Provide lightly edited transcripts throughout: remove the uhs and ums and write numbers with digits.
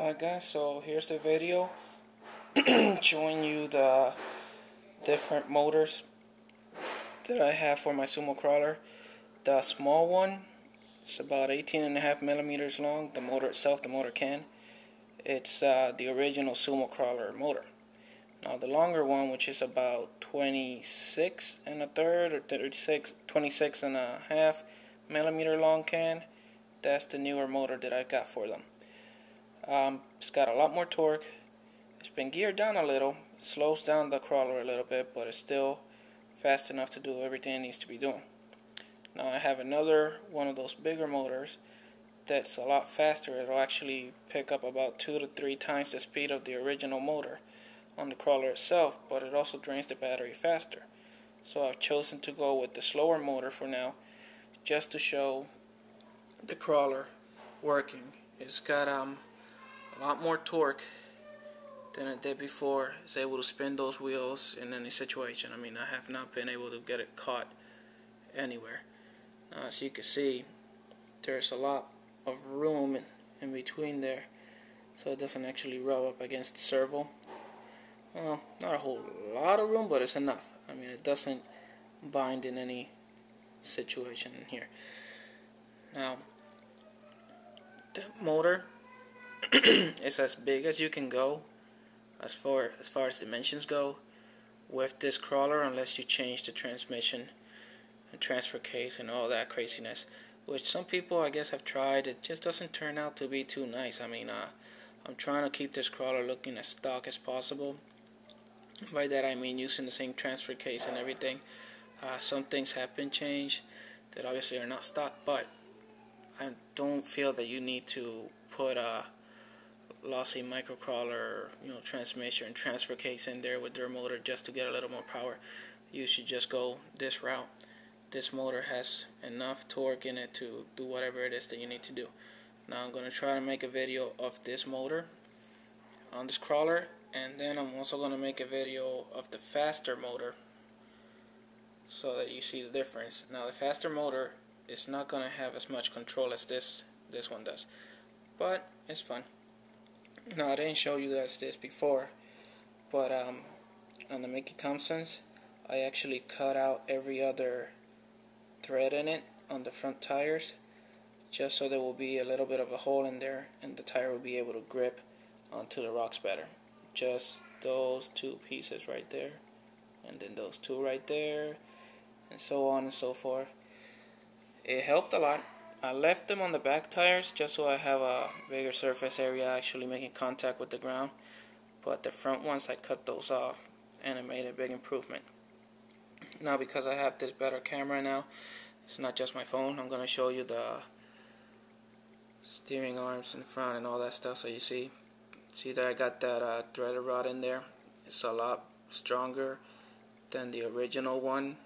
Hi guys, so here's the video showing you the different motors that I have for my Sumo Crawler. The small one is about 18.5 millimeters long. The motor itself, the motor can, it's the original Sumo Crawler motor. Now the longer one, which is about 26 and a third or 26 and a half millimeter long can, that's the newer motor that I got for them. It's got a lot more torque. It's been geared down a little. It slows down the crawler a little bit, but it's still fast enough to do everything it needs to be doing. Now I have another one of those bigger motors that's a lot faster. It'll actually pick up about 2 to 3 times the speed of the original motor on the crawler itself, but it also drains the battery faster. So I've chosen to go with the slower motor for now, just to show the crawler working. It's got a lot more torque than it did before. It's able to spin those wheels in any situation. I mean, I have not been able to get it caught anywhere. As you can see, there's a lot of room in between there, so it doesn't actually rub up against the servo. Well, not a whole lot of room, but it's enough. I mean, it doesn't bind in any situation in here. Now, the motor is as big as you can go as far as dimensions go with this crawler, unless you change the transmission and transfer case and all that craziness, which some people I guess have tried. It just doesn't turn out to be too nice. I mean, I'm trying to keep this crawler looking as stock as possible. By that I mean using the same transfer case and everything. Some things have been changed that obviously are not stock, but I don't feel that you need to put a lossy microcrawler, transmission and transfer case in there with their motor just to get a little more power. You should just go this route. This motor has enough torque in it to do whatever it is that you need to do. Now I'm going to try to make a video of this motor on this crawler, and then I'm also going to make a video of the faster motor so that you see the difference. Now the faster motor is not going to have as much control as this one does, but it's fun. Now I didn't show you guys this before, but on the Mickey Thompsons, I actually cut out every other thread in it on the front tires, just so there will be a little bit of a hole in there and the tire will be able to grip onto the rocks better. Just those 2 pieces right there, and then those 2 right there, and so on and so forth. It helped a lot. I left them on the back tires just so I have a bigger surface area actually making contact with the ground, but the front ones I cut those off, and it made a big improvement. Now because I have this better camera now, it's not just my phone, I'm going to show you the steering arms in front and all that stuff. So you see that I got that threaded rod in there. It's a lot stronger than the original one,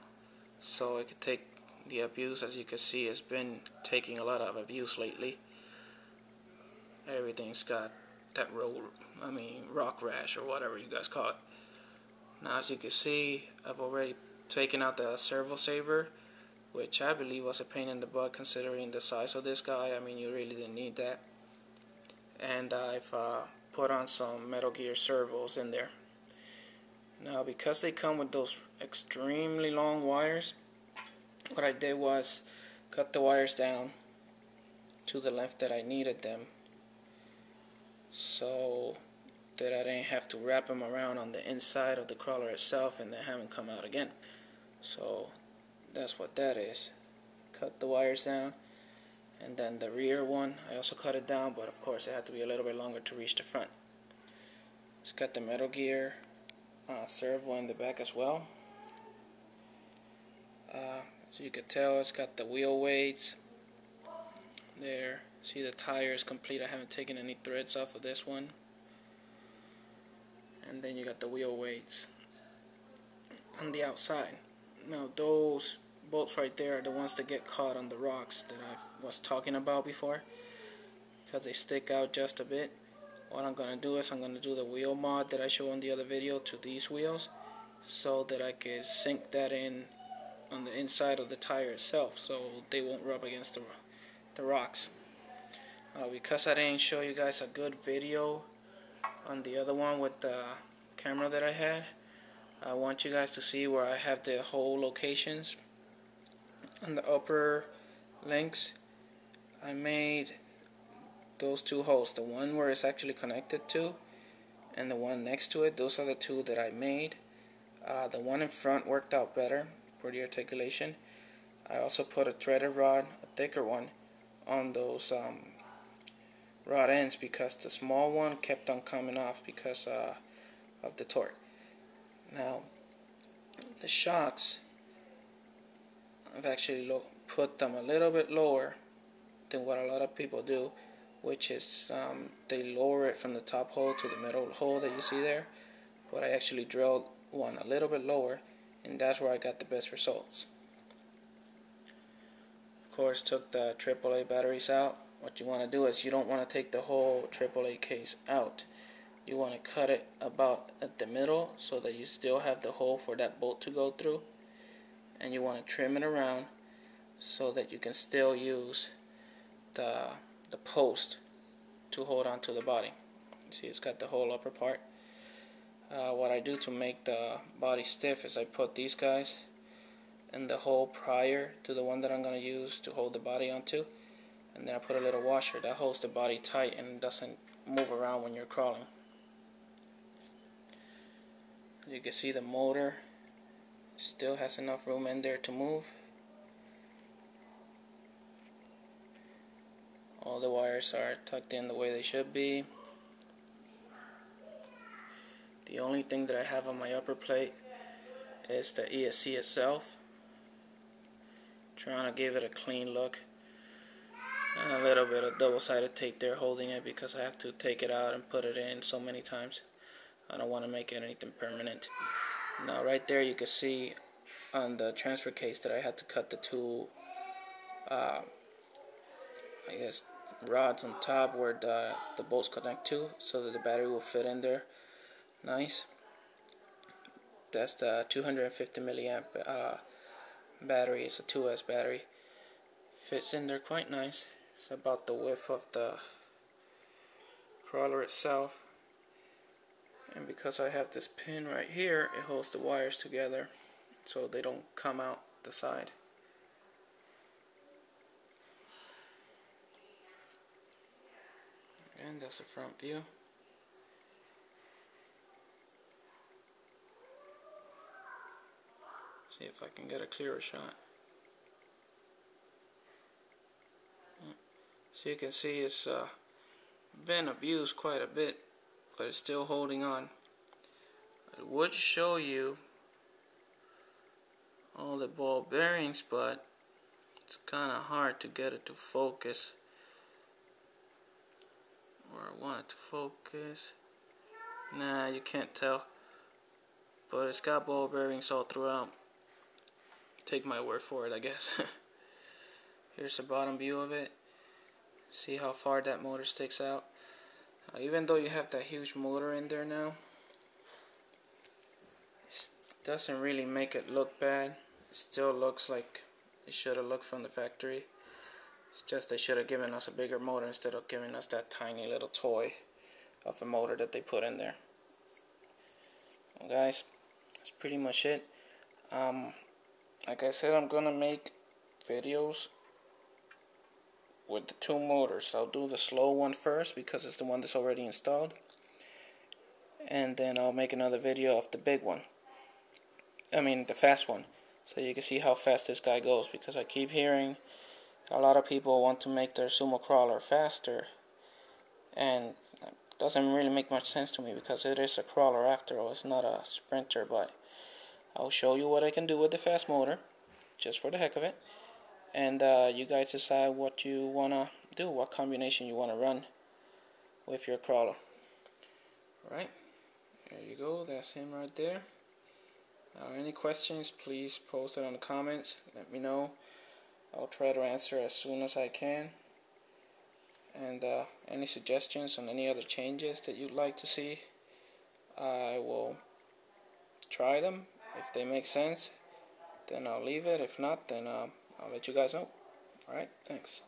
so it could take the abuse. As you can see, it's been taking a lot of abuse lately. Everything's got that rock rash or whatever you guys call it. Now as you can see, I've already taken out the servo saver, which I believe was a pain in the butt considering the size of this guy. I mean, you really didn't need that. And I've put on some Metal Gear servos in there. Now because they come with those extremely long wires, what I did was cut the wires down to the length that I needed them, so that I didn't have to wrap them around on the inside of the crawler itself and then have them come out again. So that's what that is. Cut the wires down, and then the rear one I also cut it down, but of course it had to be a little bit longer to reach the front. It's got the Metal Gear servo in the back as well. So you can tell it's got the wheel weights there. See, the tire is complete. I haven't taken any threads off of this one. And then you got the wheel weights on the outside. Now those bolts right there are the ones that get caught on the rocks that I was talking about before, because they stick out just a bit. What I'm going to do is I'm going to do the wheel mod that I showed in the other video to these wheels, so that I can sink that in on the inside of the tire itself, so they won't rub against the rocks. Because I didn't show you guys a good video on the other one with the camera that I had, I want you guys to see where I have the hole locations. On the upper links, I made those two holes, the one where it's actually connected to and the one next to it. Those are the two that I made. The one in front worked out better for the articulation. I also put a threaded rod, a thicker one, on those rod ends because the small one kept on coming off because of the torque. Now the shocks, I've actually put them a little bit lower than what a lot of people do, which is they lower it from the top hole to the middle hole that you see there, but I actually drilled one a little bit lower, and that's where I got the best results. Of course, took the AAA batteries out. What you want to do is you don't want to take the whole AAA case out. You want to cut it about at the middle so that you still have the hole for that bolt to go through, and you want to trim it around so that you can still use the post to hold on to the body. See, it's got the whole upper part. What I do to make the body stiff is I put these guys in the hole prior to the one that I'm going to use to hold the body onto, and then I put a little washer that holds the body tight and doesn't move around when you're crawling. You can see the motor still has enough room in there to move. All the wires are tucked in the way they should be. The only thing that I have on my upper plate is the ESC itself. Trying to give it a clean look. And a little bit of double-sided tape there holding it because I have to take it out and put it in so many times. I don't want to make it anything permanent. Now right there you can see on the transfer case that I had to cut the two I guess rods on top where the bolts connect to so that the battery will fit in there nice. That's the 250 milliamp battery. It's a 2S battery. Fits in there quite nice. It's about the width of the crawler itself, and because I have this pin right here, it holds the wires together so they don't come out the side. And that's the front view. See if I can get a clearer shot. So you can see it's been abused quite a bit, but it's still holding on. I would show you all the ball bearings, but it's kind of hard to get it to focus where I want it to focus. Nah, you can't tell, but it's got ball bearings all throughout. Take my word for it, I guess. Here's the bottom view of it. See how far that motor sticks out. Even though you have that huge motor in there now, it doesn't really make it look bad. It still looks like it should have looked from the factory. It's just they should have given us a bigger motor instead of giving us that tiny little toy of a motor that they put in there. Well, guys, that's pretty much it. Like I said, I'm gonna make videos with the two motors. I'll do the slow one first because it's the one that's already installed, and then I'll make another video of the big one. I mean the fast one, so you can see how fast this guy goes, because I keep hearing a lot of people want to make their Sumo Crawler faster, and it doesn't really make much sense to me because it is a crawler after all. It's not a sprinter, but I'll show you what I can do with the fast motor just for the heck of it, and you guys decide what you want to do, what combination you want to run with your crawler. Alright, there you go, that's him right there. Any questions, please post it on the comments, let me know. I'll try to answer as soon as I can. And any suggestions on any other changes that you'd like to see, I will try them. If they make sense, then I'll leave it. If not, then I'll let you guys know. Alright, thanks.